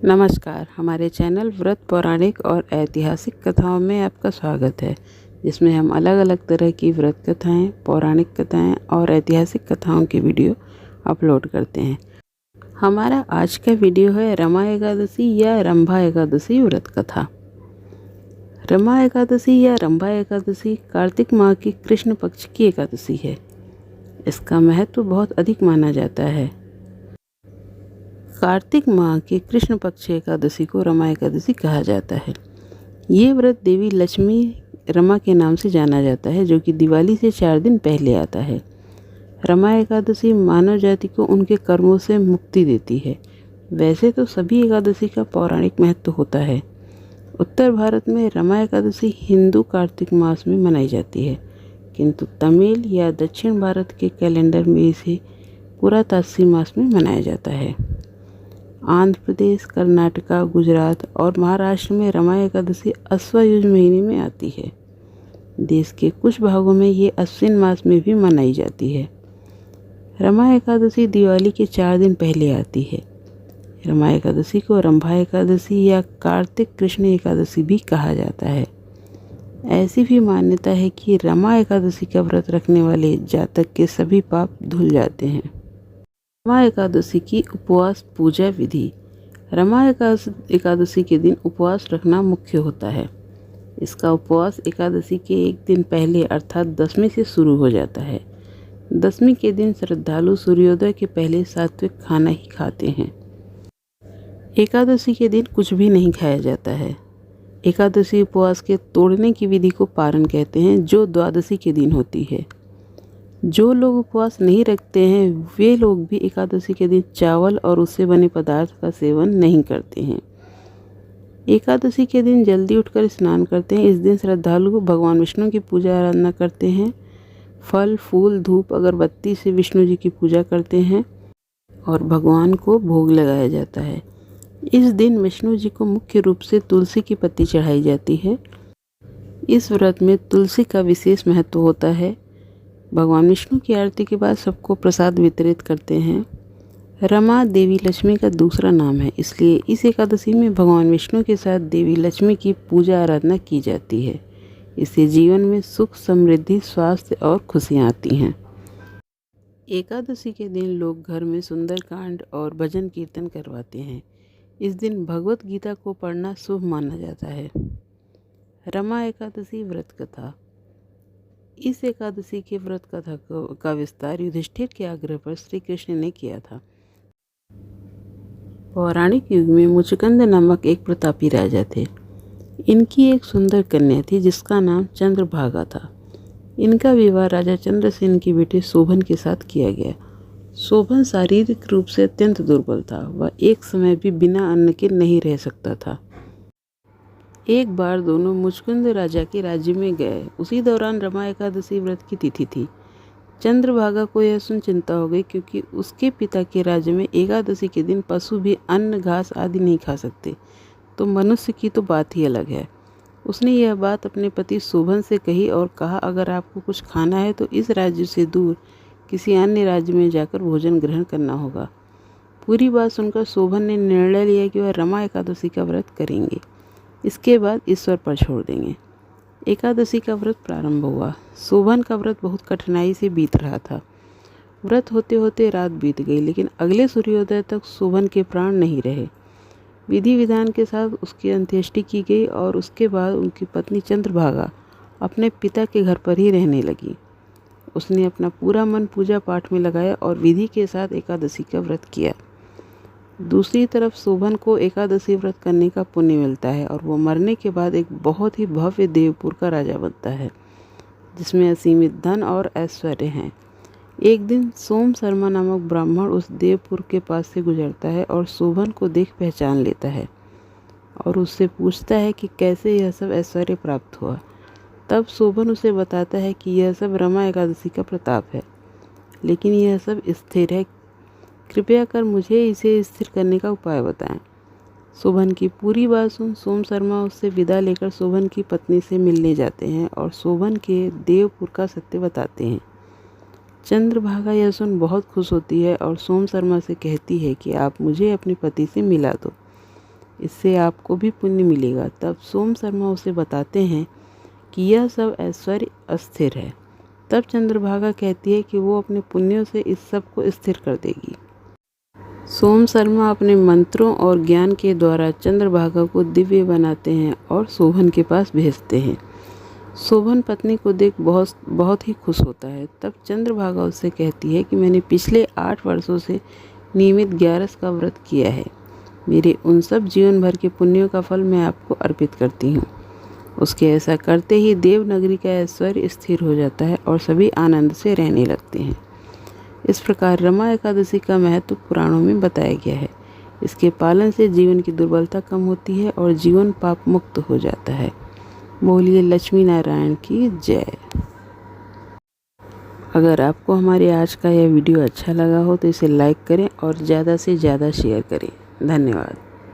नमस्कार। हमारे चैनल व्रत पौराणिक और ऐतिहासिक कथाओं में आपका स्वागत है, जिसमें हम अलग अलग तरह की व्रत कथाएं, पौराणिक कथाएं और ऐतिहासिक कथाओं के वीडियो अपलोड करते हैं। हमारा आज का वीडियो है रमा एकादशी या रंभा एकादशी व्रत कथा। रमा एकादशी या रंभा एकादशी कार्तिक माह की कृष्ण पक्ष की एकादशी है। इसका महत्व बहुत अधिक माना जाता है। कार्तिक माह की कृष्ण पक्ष एकादशी को रमा एकादशी कहा जाता है। ये व्रत देवी लक्ष्मी रमा के नाम से जाना जाता है, जो कि दिवाली से 4 दिन पहले आता है। रमा एकादशी मानव जाति को उनके कर्मों से मुक्ति देती है। वैसे तो सभी एकादशी का पौराणिक महत्व होता है। उत्तर भारत में रमा एकादशी हिंदू कार्तिक मास में मनाई जाती है, किंतु तमिल या दक्षिण भारत के कैलेंडर में इसे पुरातासी मास में मनाया जाता है। आंध्र प्रदेश, कर्नाटका, गुजरात और महाराष्ट्र में रमा एकादशी अश्वयुज महीने में आती है। देश के कुछ भागों में ये अश्विन मास में भी मनाई जाती है। रमा एकादशी दिवाली के 4 दिन पहले आती है। रमा एकादशी को रंभा एकादशी या कार्तिक कृष्ण एकादशी भी कहा जाता है। ऐसी भी मान्यता है कि रमा एकादशी का व्रत रखने वाले जातक के सभी पाप धुल जाते हैं। रमा एकादशी की उपवास पूजा विधि। रमा एकादशी के दिन उपवास रखना मुख्य होता है। इसका उपवास एकादशी के एक दिन पहले अर्थात दशमी से शुरू हो जाता है। दशमी के दिन श्रद्धालु सूर्योदय के पहले सात्विक खाना ही खाते हैं। एकादशी के दिन कुछ भी नहीं खाया जाता है। एकादशी उपवास के तोड़ने की विधि को पारण कहते हैं, जो द्वादशी के दिन होती है। जो लोग उपवास नहीं रखते हैं वे लोग भी एकादशी के दिन चावल और उससे बने पदार्थ का सेवन नहीं करते हैं। एकादशी के दिन जल्दी उठकर स्नान करते हैं। इस दिन श्रद्धालु भगवान विष्णु की पूजा आराधना करते हैं। फल, फूल, धूप, अगरबत्ती से विष्णु जी की पूजा करते हैं और भगवान को भोग लगाया जाता है। इस दिन विष्णु जी को मुख्य रूप से तुलसी की पत्ती चढ़ाई जाती है। इस व्रत में तुलसी का विशेष महत्व होता है। भगवान विष्णु की आरती के बाद सबको प्रसाद वितरित करते हैं। रमा देवी लक्ष्मी का दूसरा नाम है, इसलिए इस एकादशी में भगवान विष्णु के साथ देवी लक्ष्मी की पूजा आराधना की जाती है। इससे जीवन में सुख, समृद्धि, स्वास्थ्य और खुशियाँ आती हैं। एकादशी के दिन लोग घर में सुंदरकांड और भजन कीर्तन करवाते हैं। इस दिन भगवत गीता को पढ़ना शुभ माना जाता है। रमा एकादशी व्रत कथा। इस एकादशी के व्रत कथा का विस्तार युधिष्ठिर के आग्रह पर श्री कृष्ण ने किया था। पौराणिक युग में मुचकंद नामक एक प्रतापी राजा थे। इनकी एक सुंदर कन्या थी जिसका नाम चंद्रभागा था। इनका विवाह राजा चंद्रसेन के बेटे शोभन के साथ किया गया। शोभन शारीरिक रूप से अत्यंत दुर्बल था। वह एक समय भी बिना अन्न के नहीं रह सकता था। एक बार दोनों मुचकुंद राजा के राज्य में गए। उसी दौरान रमा एकादशी व्रत की तिथि थी। चंद्रभागा को यह सुन चिंता हो गई, क्योंकि उसके पिता के राज्य में एकादशी के दिन पशु भी अन्न, घास आदि नहीं खा सकते, तो मनुष्य की तो बात ही अलग है। उसने यह बात अपने पति शोभन से कही और कहा, अगर आपको कुछ खाना है तो इस राज्य से दूर किसी अन्य राज्य में जाकर भोजन ग्रहण करना होगा। पूरी बात सुनकर शोभन ने निर्णय लिया कि वह रमा एकादशी का व्रत करेंगे। इसके बाद ईश्वर पर छोड़ देंगे। एकादशी का व्रत प्रारंभ हुआ। शोभन का व्रत बहुत कठिनाई से बीत रहा था। व्रत होते होते रात बीत गई, लेकिन अगले सूर्योदय तक शोभन के प्राण नहीं रहे। विधि विधान के साथ उसकी अंत्येष्टि की गई और उसके बाद उनकी पत्नी चंद्रभागा अपने पिता के घर पर ही रहने लगी। उसने अपना पूरा मन पूजा पाठ में लगाया और विधि के साथ एकादशी का व्रत किया। दूसरी तरफ शोभन को एकादशी व्रत करने का पुण्य मिलता है और वो मरने के बाद एक बहुत ही भव्य देवपुर का राजा बनता है, जिसमें असीमित धन और ऐश्वर्य हैं। एक दिन सोम शर्मा नामक ब्राह्मण उस देवपुर के पास से गुजरता है और शोभन को देख पहचान लेता है और उससे पूछता है कि कैसे यह सब ऐश्वर्य प्राप्त हुआ। तब शोभन उसे बताता है कि यह सब रमा एकादशी का प्रताप है, लेकिन यह सब स्थिर है। कृपया कर मुझे इसे स्थिर करने का उपाय बताएं। शोभन की पूरी बात सुन सोम शर्मा उससे विदा लेकर शोभन की पत्नी से मिलने जाते हैं और शोभन के देवपुर का सत्य बताते हैं। चंद्रभागा यह सुन बहुत खुश होती है और सोम शर्मा से कहती है कि आप मुझे अपने पति से मिला दो। इससे आपको भी पुण्य मिलेगा। तब सोम शर्मा उसे बताते हैं कि यह सब ऐश्वर्य अस्थिर है। तब चंद्रभागा कहती है कि वो अपने पुण्यों से इस सब को स्थिर कर देगी। सोम शर्मा अपने मंत्रों और ज्ञान के द्वारा चंद्रभागा को दिव्य बनाते हैं और शोभन के पास भेजते हैं। शोभन पत्नी को देख बहुत ही खुश होता है। तब चंद्रभागा उससे कहती है कि मैंने पिछले 8 वर्षों से नियमित 11 का व्रत किया है। मेरे उन सब जीवन भर के पुण्यों का फल मैं आपको अर्पित करती हूँ। उसके ऐसा करते ही देवनगरी का ऐश्वर्य स्थिर हो जाता है और सभी आनंद से रहने लगते हैं। इस प्रकार रमा एकादशी का महत्व पुराणों में बताया गया है। इसके पालन से जीवन की दुर्बलता कम होती है और जीवन पाप मुक्त हो जाता है। बोलिए लक्ष्मी नारायण की जय। अगर आपको हमारे आज का यह वीडियो अच्छा लगा हो तो इसे लाइक करें और ज़्यादा से ज़्यादा शेयर करें। धन्यवाद।